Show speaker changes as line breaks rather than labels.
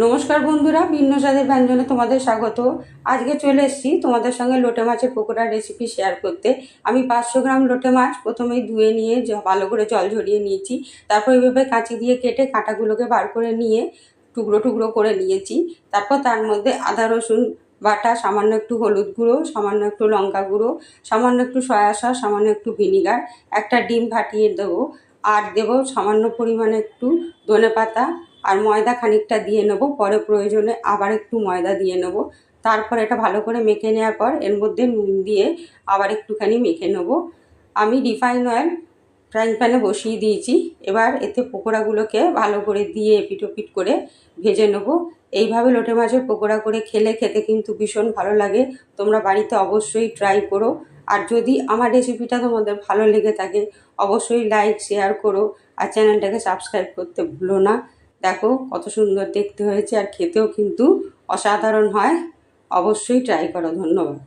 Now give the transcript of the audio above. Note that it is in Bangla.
নমস্কার বন্ধুরা, ভিন্ন স্বাদের ব্যঞ্জনে তোমাদের স্বাগত। আজকে চলে এসেছি তোমাদের সঙ্গে লোটে মাছের পকোড়ার রেসিপি শেয়ার করতে। আমি 500 গ্রাম লোটে মাছ প্রথমেই ধুয়ে নিয়ে ভালো করে জল ঝরিয়ে নিয়েছি। তারপর এইভাবে কাঁচি দিয়ে কেটে কাঁটাগুলোকে বার করে নিয়ে টুকরো টুকরো করে নিয়েছি। তারপর তার মধ্যে আদা রসুন বাটা, সামান্য একটু হলুদ গুঁড়ো, সামান্য একটু লঙ্কা গুঁড়ো, সামান্য একটু সয়া সস, সামান্য একটু ভিনিগার, একটা ডিম ফাটিয়ে দেবো। আর দেবো সামান্য পরিমাণে একটু ধনেপাতা আর ময়দা খানিকটা দিয়ে নেব। পরে প্রয়োজনে আবার একটু ময়দা দিয়ে নেব। তারপর এটা ভালো করে মেখে নেওয়ার পর এর মধ্যে নুন দিয়ে আবার একটুখানি মেখে নেব। আমি রিফাইন অয়েল ফ্রাইং প্যানে বসিয়ে দিয়েছি। এবার এতে পকোড়াগুলোকে ভালো করে দিয়ে এপিট ওপিট করে ভেজে নেব। এইভাবে লোটে মাছের পকোড়া করে খেতে কিন্তু ভীষণ ভালো লাগে। তোমরা বাড়িতে অবশ্যই ট্রাই করো। আর যদি আমার রেসিপিটা তোমাদের ভালো লেগে থাকে অবশ্যই লাইক শেয়ার করো আর চ্যানেলটাকে সাবস্ক্রাইব করতে ভুলো না। দেখো কত সুন্দর দেখতে হয়েছে আর খেতেও কিন্তু অসাধারণ হয়। অবশ্যই ট্রাই করো। ধন্যবাদ।